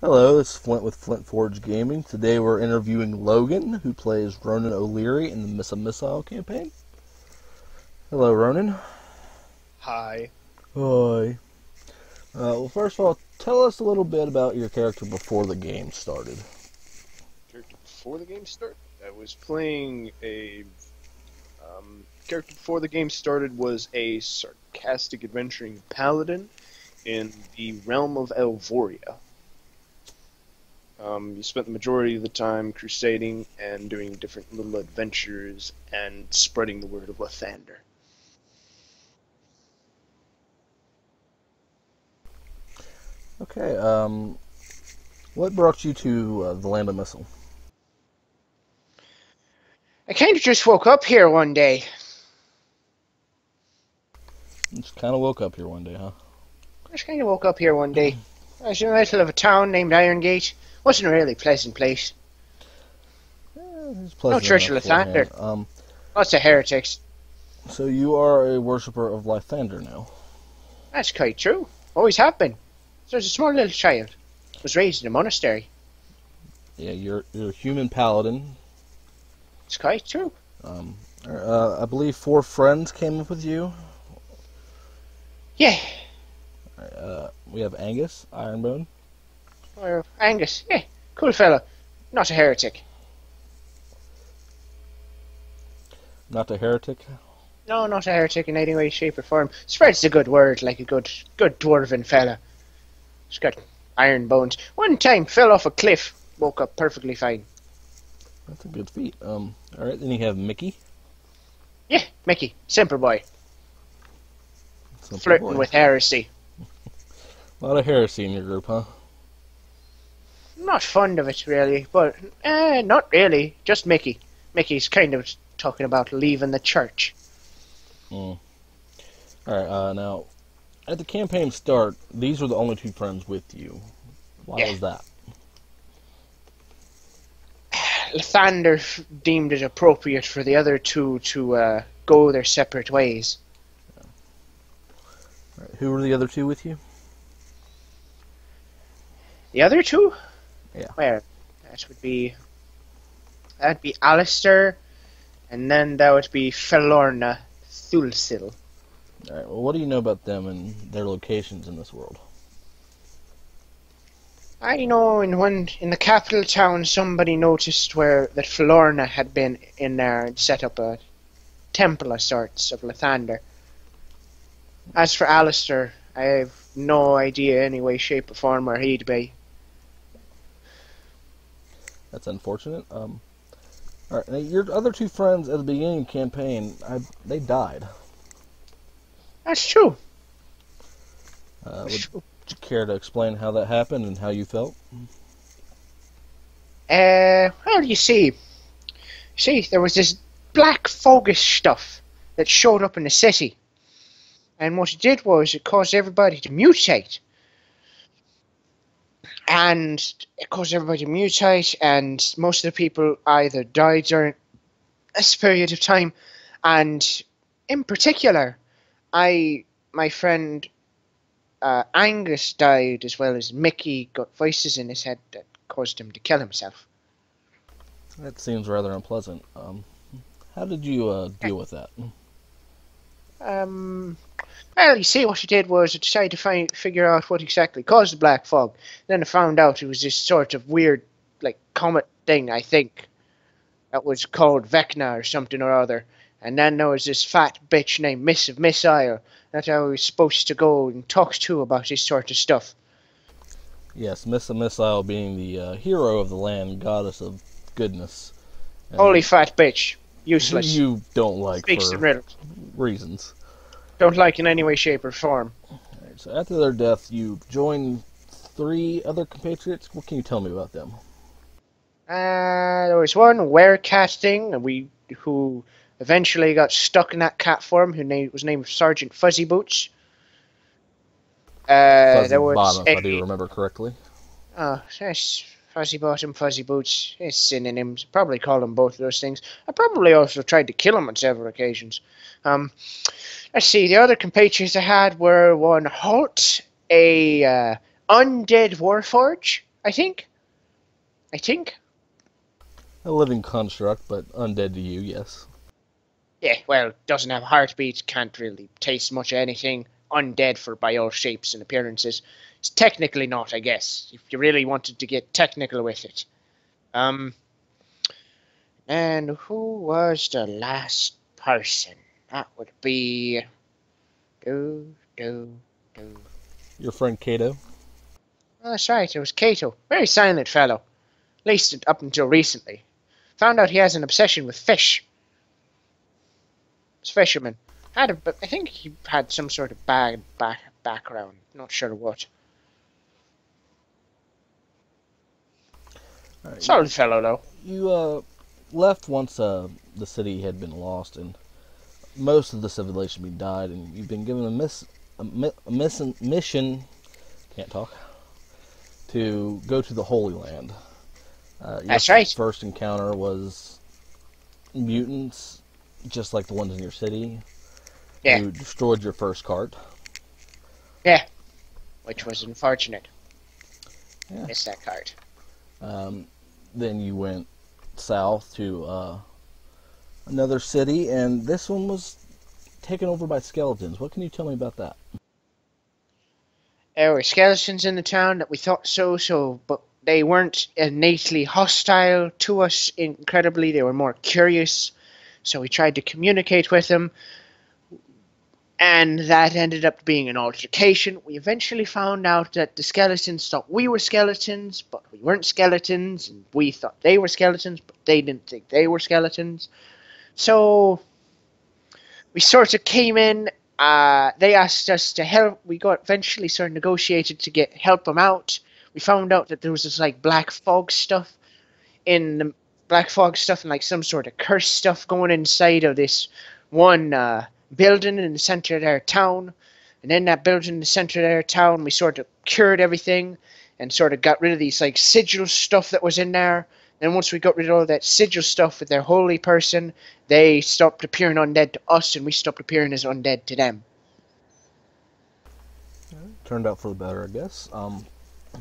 Hello, this is Flint with Flint Forge Gaming. Today we're interviewing Logan, who plays Ronan O'Leary in the Missile campaign. Hello, Ronan. Hi. Hi. Well, first of all, tell us a little bit about your character before the game started. Character before the game started? I was playing a character before the game started was a sarcastic adventuring paladin in the realm of Elvoria. You spent the majority of the time crusading and doing different little adventures and spreading the word of Lathander. Okay, what brought you to the Land of Missile? I kind of just woke up here one day. Just kind of woke up here one day, huh? I just kind of woke up here one day. I was in the middle of a town named Irongate. Wasn't a really pleasant place. It's No pleasant Church of enough Lathander. beforehand. Lots of heretics. So you are a worshiper of Lathander now. That's quite true. Always have been. So I was a small little child. Was raised in a monastery. Yeah, you're a human paladin. It's quite true. I believe 4 friends came up with you. Yeah. We have Angus, Ironbone. Or Angus. Yeah. Cool fella. Not a heretic. Not a heretic. No, not a heretic in any way, shape, or form. Spreads the good word like a good dwarven fella. He's got iron bones. One time fell off a cliff. Woke up perfectly fine. That's a good feat. Alright, then you have Mickey. Yeah, Mickey. Simple boy. Simple Flirting boy. with heresy. A lot of heresy in your group, huh? Not fond of it, really, but not really. Just Mickey. Mickey's kind of talking about leaving the church. Alright, now, at the campaign start, these were the only 2 friends with you. Why Yeah. was that? Lathander deemed it appropriate for the other 2 to go their separate ways. Alright, who were the other 2 with you? The other 2? Yeah. Where? That'd be Alistair, and then that would be Felorna Thulsil. Alright, well, what do you know about them and their locations in this world? I know in the capital town somebody noticed that Felorna had been in there and set up a temple of sorts of Lathander. As for Alistair, I have no idea any way, shape or form where he'd be. That's unfortunate. Alright, now your other 2 friends at the beginning of the campaign, they died. That's true. Would you care to explain how that happened and how you felt? Well, you see, there was this black foggish stuff that showed up in the city. And what it did was it caused everybody to mutate. And it caused everybody to mutate, and most of the people either died during this period of time. And in particular, my friend Angus died, as well as Mickey got voices in his head that caused him to kill himself. That seems rather unpleasant. How did you deal with that? Well, you see, what he did was he decided to figure out what exactly caused the black fog. Then I found out it was this sort of weird, like, comet thing, I think, that was called Vecna or something or other. And then there was this fat bitch named Miss of Missile that I was supposed to go and talk to about this sort of stuff. Yes, Missile being the hero of the land, goddess of goodness. Holy fat bitch. Useless. You don't like Speaks for in riddles. reasons. Don't like in any way, shape, or form. Alright, so after their death, you joined 3 other compatriots. What can you tell me about them? There was one werecat thing, who eventually got stuck in that cat form, was named Sergeant Fuzzy Boots. Fuzzy There was Bottom, if I do remember correctly. Oh, yes, Fuzzy Bottom, Fuzzy Boots. It's synonyms. Probably call them both of those things. I probably also tried to kill him on several occasions. Let's see, the other compatriots I had were one Halt, a undead warforge, I think. I think. A living construct, but undead to you, yes. Yeah, well, doesn't have heartbeats, can't really taste much of anything. Undead for by all shapes and appearances. It's technically not, I guess, if you really wanted to get technical with it. Um, and who was the last person? That would be. Do, do, do. Your friend Cato? Oh, that's right, it was Cato. Very silent fellow. At least up until recently. Found out he has an obsession with fish. He's a fisherman. I think he had some sort of bad background. Not sure what. Right, Solid fellow, though. you left once the city had been lost and most of the civilization had died, and you've been given a mission. Can't talk. To go to the Holy Land. That's right. First encounter was mutants, just like the ones in your city. Yeah. You destroyed your first cart. Yeah. Which was unfortunate. Yeah. Missed that card. Then you went south to another city, and this one was taken over by skeletons. What can you tell me about that? There were skeletons in the town that we thought but they weren't innately hostile to us incredibly. They were more curious, so we tried to communicate with them, and that ended up being an altercation. We eventually found out that the skeletons thought we were skeletons, but we weren't skeletons, and we thought they were skeletons, but they didn't think they were skeletons. So we sort of came in. They asked us to help. We got eventually sort of negotiated to help them out. We found out that there was this like black fog stuff and like some sort of curse stuff going inside of this one building in the center of their town. And in that building in the center of their town, we sort of cured everything and sort of got rid of these like sigil stuff that was in there. Then once we got rid of all that sigil stuff with their holy person, they stopped appearing undead to us, and we stopped appearing as undead to them. Turned out for the better, I guess.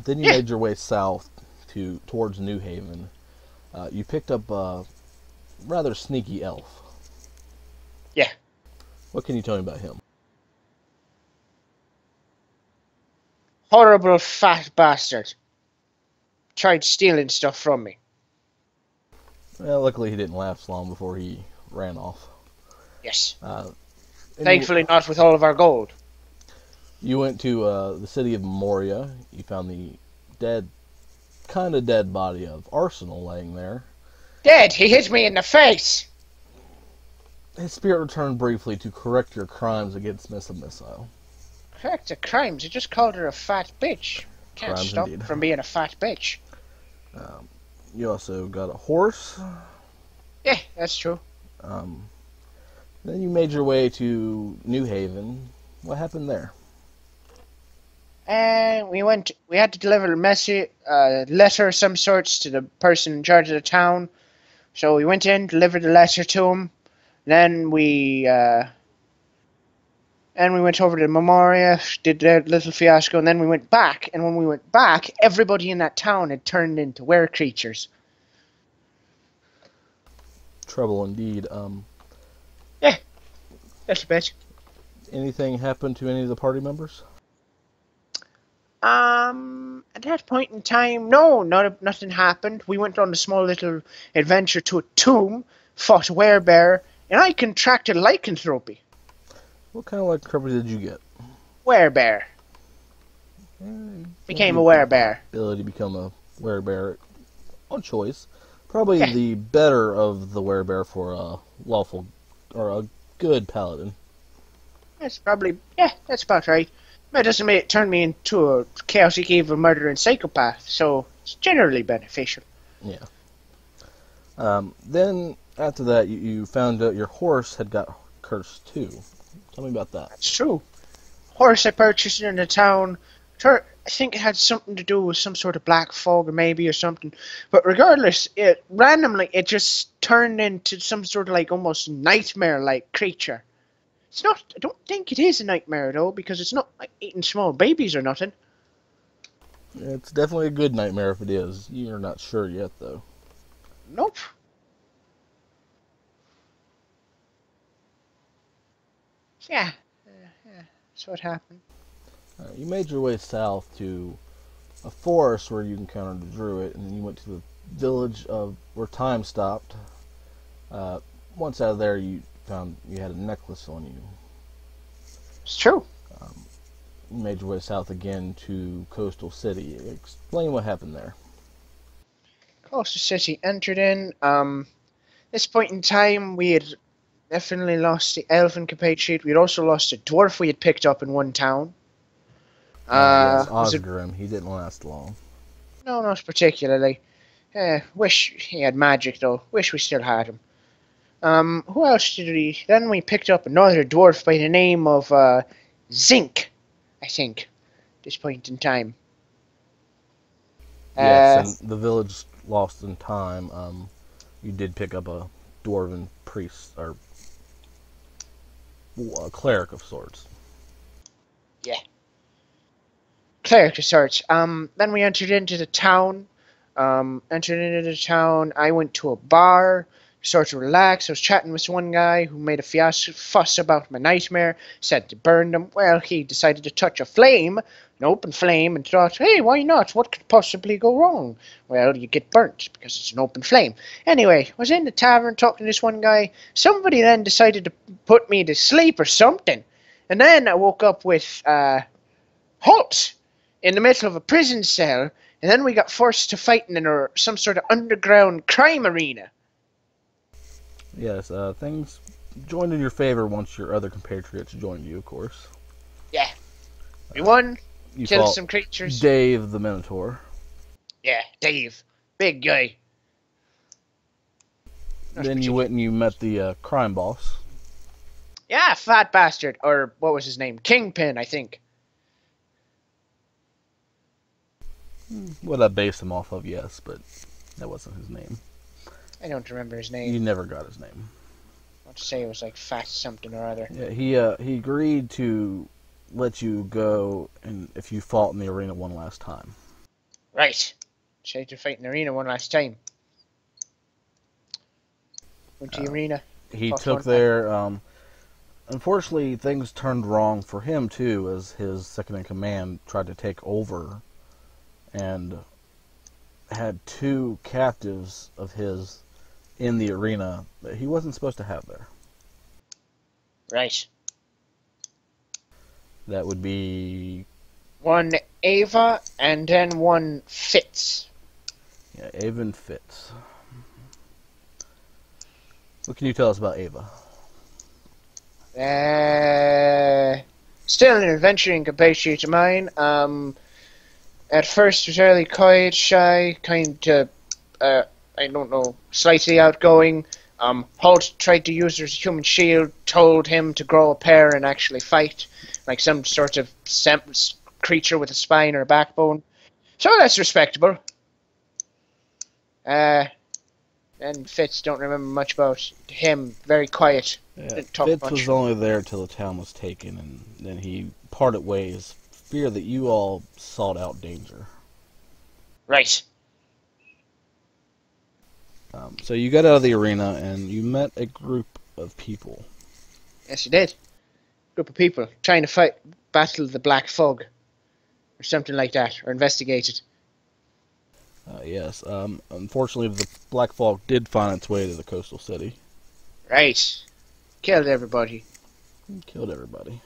Then you made your way south towards New Haven. You picked up a rather sneaky elf. Yeah. What can you tell me about him? Horrible fat bastard. Tried stealing stuff from me. Well, luckily he didn't last long before he ran off. Yes. Thankfully not with all of our gold. You went to the city of Moria. You found the kind of dead body of Arsenal laying there. Dead! He hit me in the face! His spirit returned briefly to correct your crimes against Miss Missile. Correct the crimes. You just called her a fat bitch. Can't Crimes stop indeed. from being a fat bitch. You also got a horse. Yeah, that's true. Then you made your way to New Haven. What happened there? And we had to deliver a letter of some sorts to the person in charge of the town. So we went in, delivered the letter to him. Then we went over to Memoria, did a little fiasco, and then we went back. And when we went back, everybody in that town had turned into were-creatures. Trouble indeed. Yeah, that's a bit. Anything happened to any of the party members? At that point in time, no, nothing happened. We went on a small little adventure to a tomb, fought a werebear, and I contracted lycanthropy. What kind of lycanthropy did you get? Werebear. Became a werebear. Ability to become a werebear on choice. Probably Yeah. the better of the werebear for a lawful or a good paladin. That's about right. That doesn't turn me into a chaotic, evil, murdering psychopath, so it's generally beneficial. Yeah. Then after that, you found out your horse had got cursed too. Tell me about that. That's true. Horse I purchased in the town. I think it had something to do with some sort of black fog or something. But regardless, it just turned into some sort of like almost nightmare-like creature. It's not. I don't think it is a nightmare though, because it's not like eating small babies or nothing. It's definitely a good nightmare if it is. You're not sure yet, though. Nope. Yeah, yeah, that's what happened. You made your way south to a forest where you encountered a druid, and then you went to the village of where time stopped. Uh, Once out of there, you found you had a necklace on you. It's true. You made your way south again to Coastal City. Explain what happened there. Close to city entered in. This point in time, we had definitely lost the elven compatriot. We had also lost a dwarf we had picked up in one town. Yes, Was it? Osgrim. He didn't last long. No, not particularly. Wish he had magic though. Wish we still had him. Who else did we? Then we picked up another dwarf by the name of Zinc, I think. At this point in time. Yes, Uh, and the village lost in time. You did pick up a dwarven priest or a cleric of sorts. yeah. Cleric of sorts. Then we entered into the town. I went to a bar, sort of relaxed. I was chatting with one guy who made a fuss about my nightmare, said to burn them. Well, he decided to touch a flame, an open flame, and thought, hey, why not? What could possibly go wrong? Well, you get burnt because it's an open flame. Anyway, I was in the tavern talking to this one guy. Somebody then decided to put me to sleep or something. And then I woke up with, halt! In the middle of a prison cell, and then we got forced to fight in some sort of underground crime arena. Yes, things joined in your favor once your other compatriots joined you, of course. Yeah. We won, You killed fought some creatures. Dave the Minotaur. Yeah, Dave. Big guy. Then you went and you met the crime boss. Yeah, fat bastard. Or what was his name? Kingpin, I think. What I based him off of, yes, but that wasn't his name. I don't remember his name. You never got his name. I want to say it was like Fat something or other. Yeah, he agreed to let you go and if you fought in the arena one last time. Right. Tried to fight in the arena one last time. Went to the arena. He Fought took one their unfortunately things turned wrong for him too, as his second in command tried to take over and had two captives of his in the arena that he wasn't supposed to have there. Right. That would be One Ava and then one Fitz. Avon Fitz. What can you tell us about Ava? Still an adventuring compatriot of mine. At first was fairly quiet, shy, kind of, I don't know, slightly outgoing. Holt tried to use her as a human shield, told him to grow a pair and actually fight, like some sort of creature with a spine or a backbone. So that's respectable. And Fitz, don't remember much about him. Very quiet. Didn't talk Fitz much. was only there till the town was taken, and then he parted ways. Fear that you all sought out danger. Right. So you got out of the arena and you met a group of people. Yes, you did. Group of people trying to battle the Black Fog, or something like that, or investigate it. Yes. Unfortunately, the Black Fog did find its way to the coastal city. Right. Killed everybody. Killed everybody.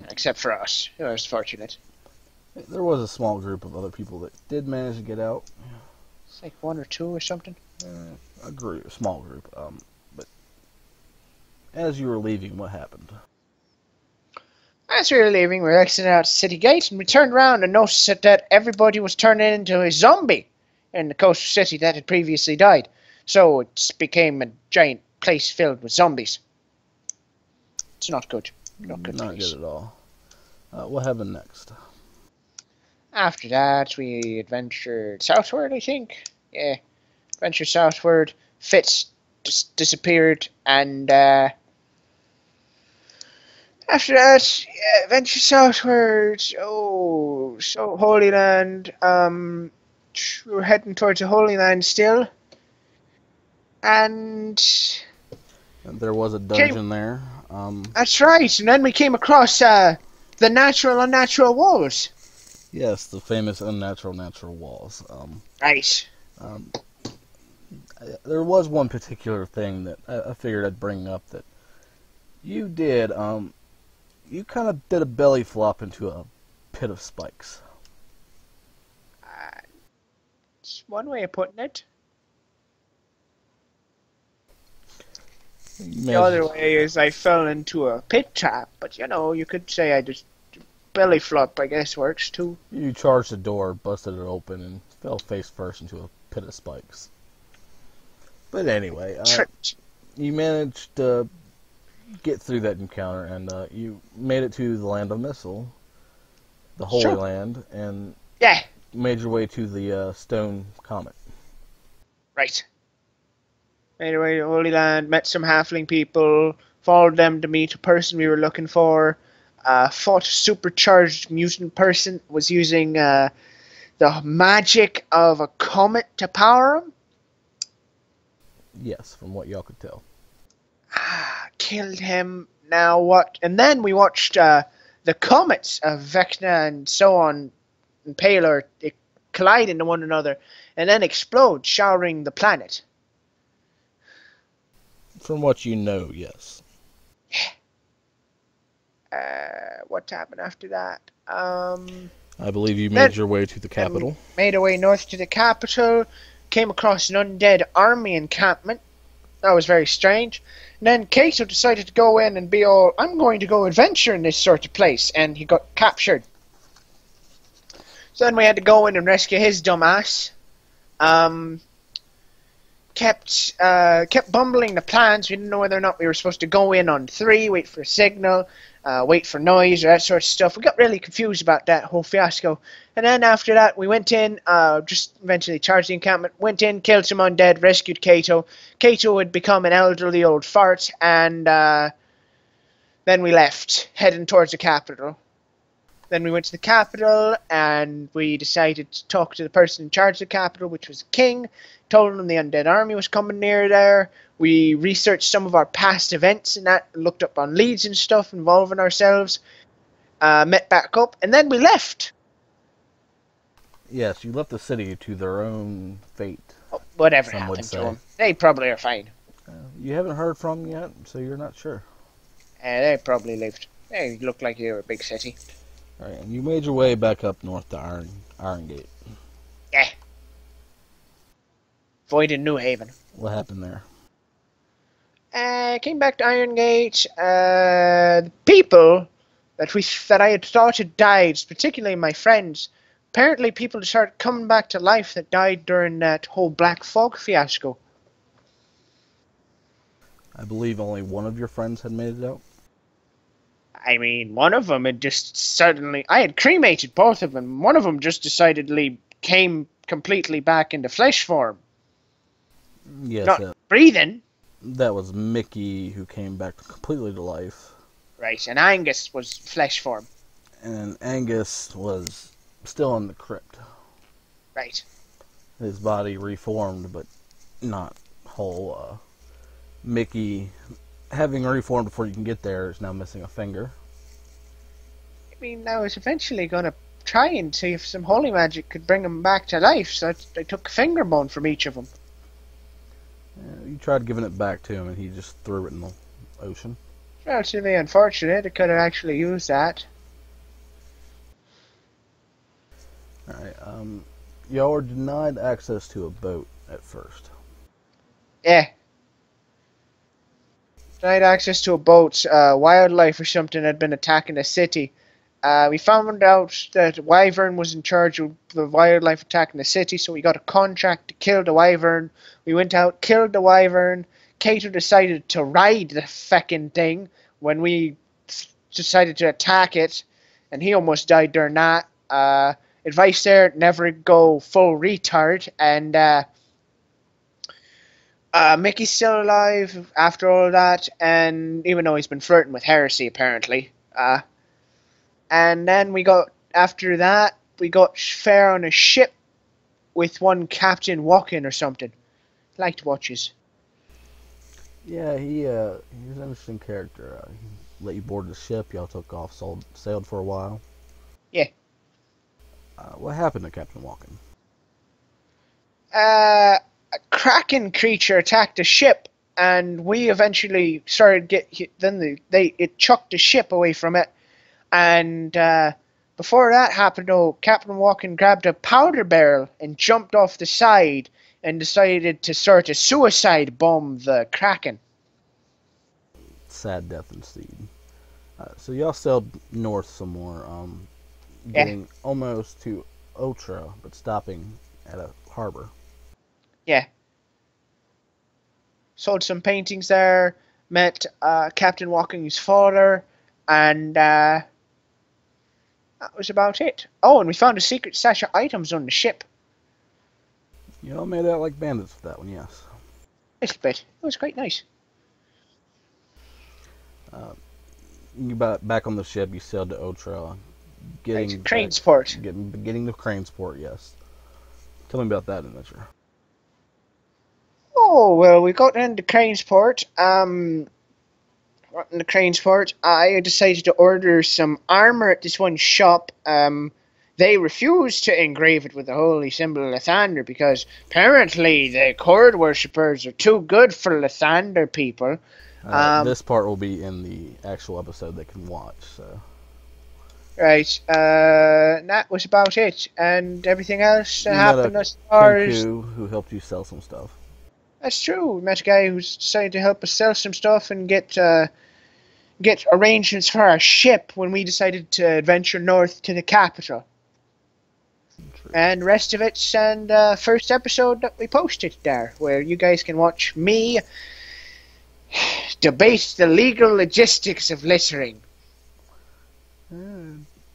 Except for us. It was fortunate. There was a small group of other people that did manage to get out. It's like one or two or something. A small group. But as you were leaving, what happened? As we were leaving, we were exiting out the city gate, and we turned around and noticed that everybody was turning into a zombie in the coastal city that had previously died. So it became a giant place filled with zombies. It's not good. Not good. Not good at all. What happened next? After that, we adventured southward, I think. Yeah, adventured southward. Fitz just disappeared, and After that, venture southwards. Oh, so Holy Land. We were heading towards the Holy Land still, and And there was a came. dungeon there. That's right. And then we came across the natural unnatural walls. Yes, the famous unnatural natural walls. Right. Um, there was one particular thing that I figured I'd bring up that you did. You kind of did a belly flop into a pit of spikes. It's one way of putting it. The other way is I fell into a pit trap, but you could say I just belly flop. I guess works too. You charged the door, busted it open, and fell face first into a pit of spikes. But anyway, you managed to get through that encounter, and you made it to the Land of Missile, the Holy Sure. Land, and Yeah. made your way to the Stone Comet. Right. Made our way to Holy Land, met some halfling people, followed them to meet a person we were looking for, fought a supercharged mutant person, was using the magic of a comet to power him. Yes, from what y'all could tell. Killed him. Now what? And then we watched the comets of Vecna and so on, and Paler collide into one another, and then explode, showering the planet. From what you know, yes. What happened after that? I believe you Then- made your way to the capital. Made our way north to the capital, came across an undead army encampment. That was very strange. And then Kato decided to go in and be all, I'm going to go adventure in this sort of place, and he got captured. So then we had to go in and rescue his dumb ass. Kept bumbling the plans. We didn't know whether or not we were supposed to go in on 3, wait for a signal, wait for noise, or that sort of stuff. We got really confused about that whole fiasco. And then after that, we went in, just eventually charged the encampment, went in, killed some undead, rescued Kato. Kato had become an elderly old fart, and then we left, heading towards the capital. Then we went to the capital, and we decided to talk to the person in charge of the capital, which was the king. Told him the undead army was coming near there. We researched some of our past events and that, looked up on leads and stuff involving ourselves, met back up, and then we left. Yes, you left the city to their own fate. Oh, whatever Some would happened to say. them. They probably are fine. You haven't heard from them yet, so you're not sure. They probably lived. They looked like they were a big city. All right, and you made your way back up north to Iron Gate. Yeah. Void in New Haven. What happened there? Came back to Iron Gate. The people that I had thought had died, particularly my friends, apparently people started coming back to life that died during that whole Black Fog fiasco. I believe only one of your friends had made it out. I mean, one of them had just suddenly... I had cremated both of them. One of them just decidedly came completely back into flesh form. Yes, Not breathing. that was Mickey who came back completely to life. Right, and Angus was flesh form. And Angus was still in the crypt. Right. His body reformed, but not whole. Mickey, having reformed before you can get there, is now missing a finger. I mean, I was eventually going to try and see if some holy magic could bring him back to life, so I took a finger bone from each of them. You tried giving it back to him, and he just threw it in the ocean. Relatively unfortunate. I could have actually used that. Alright, y'all were denied access to a boat at first. Yeah. Denied access to a boat. Wildlife or something had been attacking the city. We found out that Wyvern was in charge of the wildlife attacking the city, so we got a contract to kill the Wyvern. We went out, killed the Wyvern. Cato decided to ride the feckin' thing when we decided to attack it, and he almost died during that. Advice there, never go full retard, and Mickey's still alive after all that, and even though he's been flirting with heresy, apparently. And then after that, we got fair on a ship with one Captain Walken or something. Liked watches. Yeah, he was an interesting character. He let you board the ship. Y'all took off, sailed for a while. Yeah. What happened to Captain Walken? A Kraken creature attacked the ship, and we eventually started it chucked the ship away from it, and before that happened, though, Captain Walken grabbed a powder barrel and jumped off the side and decided to sort of suicide bomb the Kraken. Sad death indeed. So y'all sailed north some more, Yeah, getting almost to Otra, but stopping at a harbor. yeah. Sold some paintings there, met Captain Walken's father, and that was about it. Oh, and we found a secret stash of items on the ship. Y'all made out like bandits with that one, yes. A little bit. It was quite nice. You back on the ship. You sailed to Otra, getting Cranesport. getting to Cranesport. Yes. Tell me about that adventure. Oh, well, we got into Cranesport. In the Cranesport, I decided to order some armor at this one shop. They refused to engrave it with the holy symbol of Lathander because apparently the Cord worshippers are too good for Lathander people. This part will be in the actual episode they can watch. So. Right, that was about it, and everything else that happened as far as... who helped you sell some stuff. That's true. We met a guy who's decided to help us sell some stuff and get arrangements for our ship when we decided to adventure north to the capital. True. And the rest of it's in the first episode that we posted there, where you guys can watch me debate the legal logistics of littering.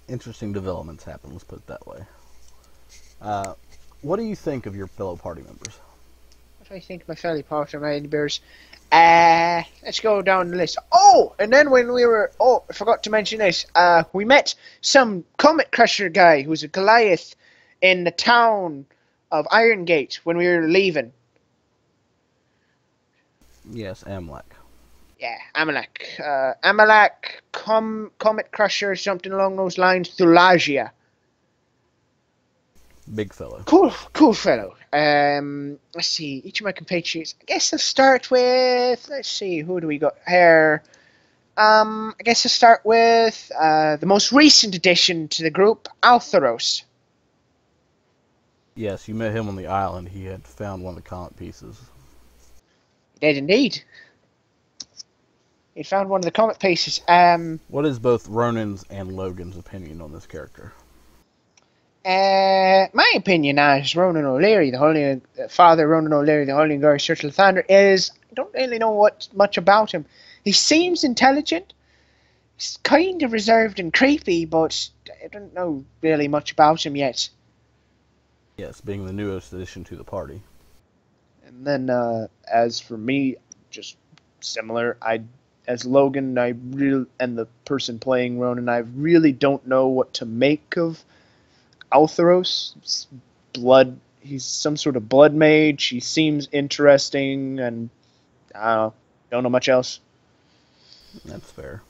Interesting developments happen. Let's put it that way. What do you think of your fellow party members? What do I think of my fellow party members? Let's go down the list. Oh, and then when we were... Oh, I forgot to mention this. We met some Comet Crusher guy who's a Goliath in the town of Irongate when we were leaving. Yes, Amlak. Yeah, Amalek. Amalek, Comet Crusher, something along those lines. Thulagia. Big fellow. Cool fellow. Let's see, each of my compatriots. I guess I'll start with... Let's see, who do we got here? I guess I'll start with the most recent addition to the group, Altheros. Yes, you met him on the island. He had found one of the comet pieces. He did indeed. He found one of the comet pieces. What is both Ronan's and Logan's opinion on this character? My opinion as Ronan O'Leary, Father Ronan O'Leary, the Holy Guard Church of Thunder, is I don't really know much about him. He seems intelligent. He's kind of reserved and creepy, but I don't know really much about him yet. Yes, being the newest addition to the party. And then, as for me, just similar. As Logan, and the person playing Ronan, I really don't know what to make of Altheros. He's some sort of blood mage. He seems interesting, and I don't know much else. That's fair.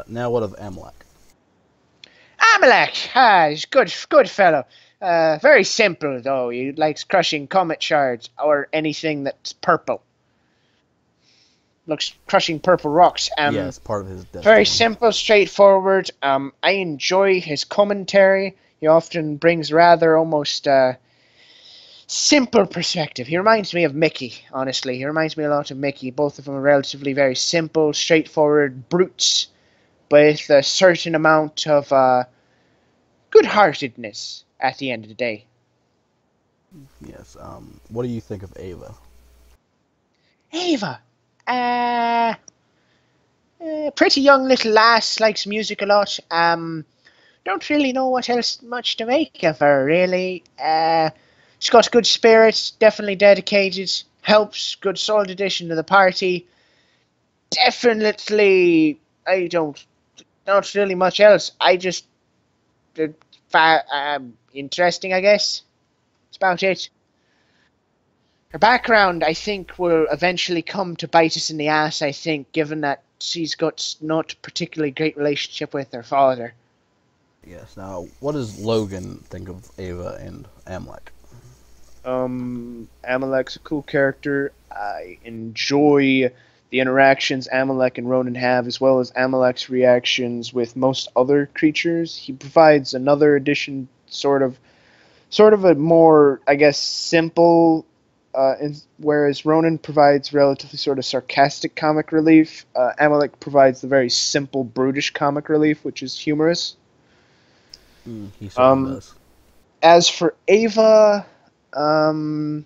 Now what of Amlak? Amalek! He's good fellow. Very simple, though. He likes crushing comet shards, or anything that's purple. Looks crushing purple rocks. Yes, part of his destiny. Very simple, straightforward. I enjoy his commentary. He often brings rather almost simple perspective. He reminds me of Mickey, honestly. He reminds me a lot of Mickey. Both of them are relatively very simple, straightforward brutes with a certain amount of good-heartedness at the end of the day. Yes. What do you think of Ava? Ava! Pretty young little lass, likes music a lot. Don't really know what else much to make of her, really. She's got good spirits, definitely dedicated, helps, good solid addition to the party. Definitely, I don't not really much else. I just interesting, I guess. That's about it. Her background, I think, will eventually come to bite us in the ass. I think, given that she's got not a particularly great relationship with her father. Yes. Now, what does Logan think of Ava and Amlek? Amalek's a cool character. I enjoy the interactions Amalek and Ronan have, as well as Amalek's reactions with most other creatures. He provides another addition, sort of a more, I guess, simple. Whereas Ronan provides relatively sort of sarcastic comic relief, Amalek provides the very simple, brutish comic relief, which is humorous. He certainly Um, does. as for Ava, um,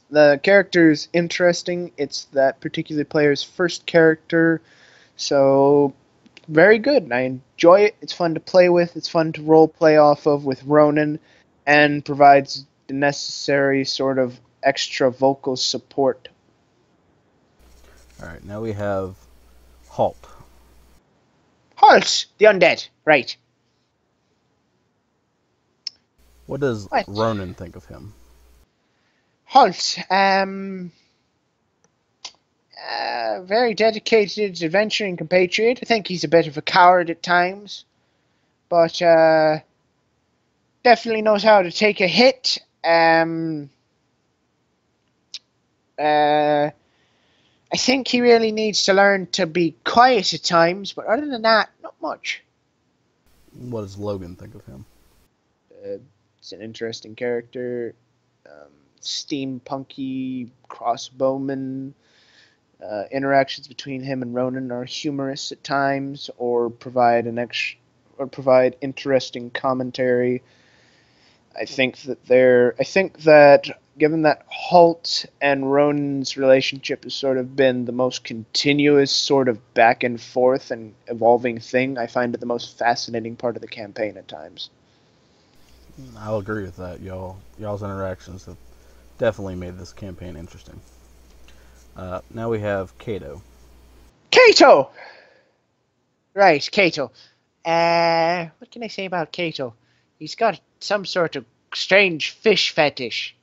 the character's interesting. It's that particular player's first character, so very good. I enjoy it. It's fun to play with. It's fun to role play off of with Ronan, and provides the necessary sort of extra vocal support. All right. Now we have Halt. Halt! The undead. Right. What does What? Ronan think of him? Halt. Very dedicated, adventuring compatriot. I think he's a bit of a coward at times, but definitely knows how to take a hit. I think he really needs to learn to be quiet at times, but other than that, not much. What does Logan think of him? It's an interesting character. Steampunky crossbowman. Interactions between him and Ronan are humorous at times, or provide interesting commentary. I think that given that Halt and Ronan's relationship has sort of been the most continuous sort of back and forth and evolving thing, I find it the most fascinating part of the campaign at times. I'll agree with that. Y'all's interactions have definitely made this campaign interesting. Now we have Kato. Kato! Right, Kato. What can I say about Kato? He's got some sort of strange fish fetish.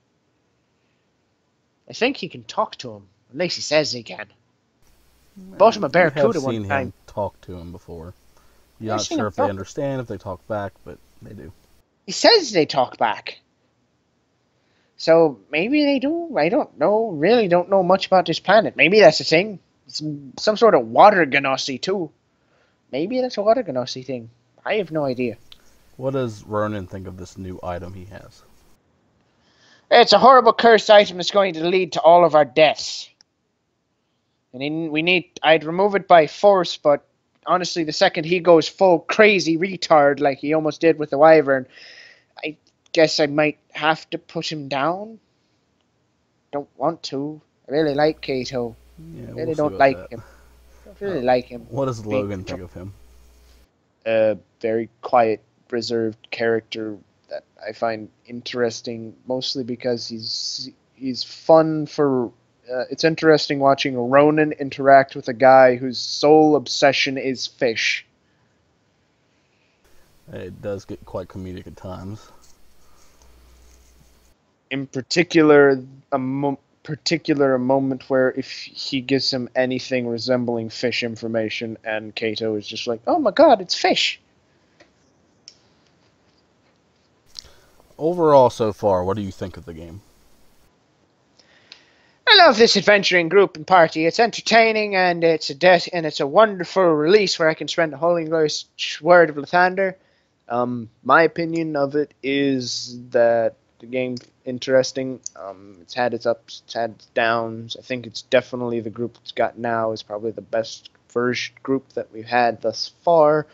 I think he can talk to him. At least he says he can. Bought him a You have barracuda seen one time. him talk to him before. You're I've not seen sure him if they talk. understand, if they talk back, but they do. He says they talk back. So maybe they do. I don't know. Really don't know much about this planet. Maybe that's a thing. It's some sort of water ganassi too. Maybe that's a water ganassi thing. I have no idea. What does Ronan think of this new item he has? It's a horrible cursed item that's going to lead to all of our deaths. And we need. I'd remove it by force, but honestly, the second he goes full crazy retard like he almost did with the wyvern, I guess I might have to put him down. Don't want to. I really like Kato. Yeah, I we'll really see don't about like that. him. Don't really like him. What does Logan think of him? A very quiet, reserved character that I find interesting, mostly because he's fun for. It's interesting watching Ronan interact with a guy whose sole obsession is fish. It does get quite comedic at times. In particular, a moment where if he gives him anything resembling fish information, and Kato is just like, "Oh my god, it's fish!" Overall, so far, what do you think of the game? I love this adventuring group and party. It's entertaining and it's a wonderful release where I can spend the whole English word of Lathander. My opinion of it is that the game's interesting. It's had its ups, it's had its downs. I think it's definitely the group it's got now is probably the best version group that we've had thus far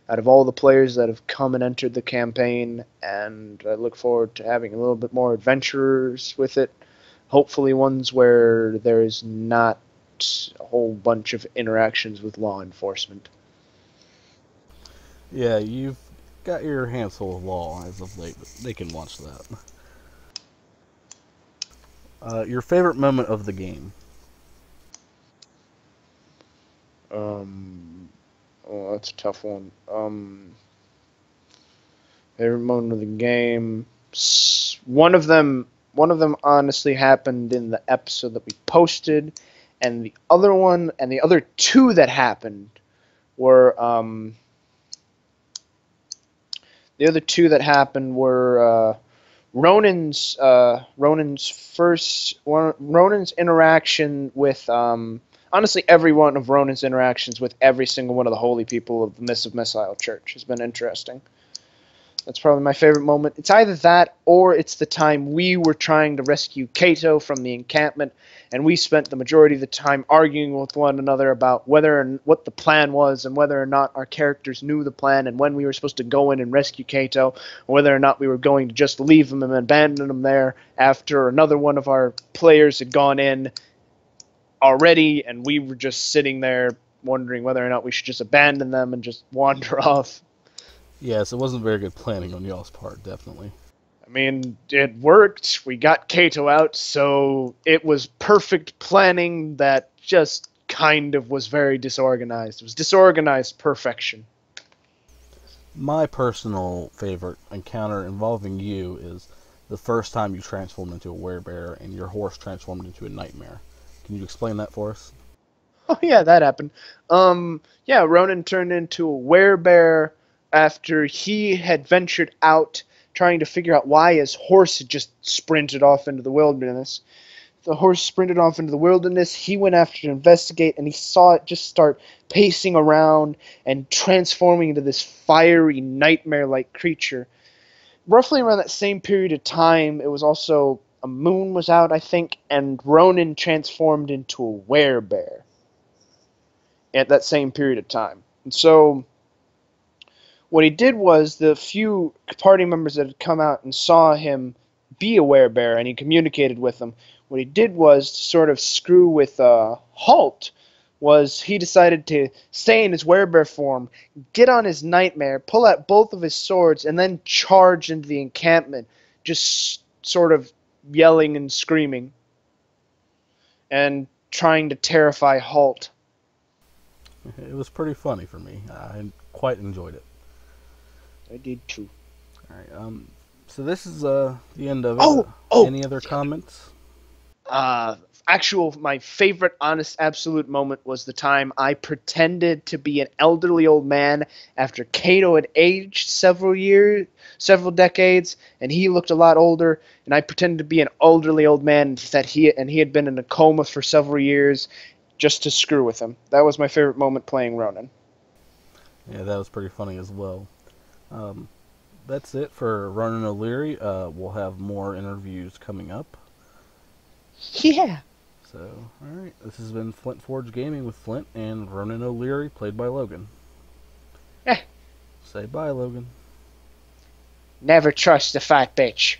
out of all the players that have come and entered the campaign, and I look forward to having a little bit more adventurers with it. Hopefully ones where there is not a whole bunch of interactions with law enforcement. Yeah, you've got your hands full of law as of late, but they can watch that. Your favorite moment of the game? Um, Oh, that's a tough one. Favorite moment of the game. One of them honestly happened in the episode that we posted, and the other two that happened were Ronan's interaction with honestly every one of Ronan's interactions with every single one of the holy people of the Missive Missile Church has been interesting. That's probably my favorite moment. It's either that or it's the time we were trying to rescue Kato from the encampment, and we spent the majority of the time arguing with one another about what the plan was and whether or not our characters knew the plan and when we were supposed to go in and rescue Kato, or whether or not we were going to just leave him and abandon him there after another one of our players had gone in already, and we were just sitting there wondering whether or not we should just abandon them and just wander off. Yes, it wasn't very good planning on y'all's part, definitely. I mean, it worked. We got Kato out, so it was perfect planning that just kind of was very disorganized. It was disorganized perfection. My personal favorite encounter involving you is the first time you transformed into a werebear and your horse transformed into a nightmare. Can you explain that for us? Oh yeah, that happened. Yeah, Ronan turned into a werebear after he had ventured out trying to figure out why his horse had just sprinted off into the wilderness. The horse sprinted off into the wilderness. He went after to investigate, and he saw it just start pacing around and transforming into this fiery, nightmare-like creature. Roughly around that same period of time, it was also a moon was out, I think, and Ronan transformed into a werebear at that same period of time. And so what he did was the few party members that had come out and saw him be a werebear, and he communicated with them. What he did was to sort of screw with Halt. Was he decided to stay in his werebear form, get on his nightmare, pull out both of his swords, and then charge into the encampment, just sort of yelling and screaming, and trying to terrify Halt. It was pretty funny for me. I quite enjoyed it. I did too. All right. So this is the end of it. Oh! Any other comments? My favorite honest absolute moment was the time I pretended to be an elderly old man after Kato had aged several decades, and he looked a lot older, and I pretended to be an elderly old man that he had been in a coma for several years just to screw with him. That was my favorite moment playing Ronan. Yeah, that was pretty funny as well. That's it for Ronan O'Leary. We'll have more interviews coming up. Yeah. So, alright, this has been Flint Forge Gaming with Flint and Ronan O'Leary, played by Logan. Eh. Say bye, Logan. Never trust a fat bitch.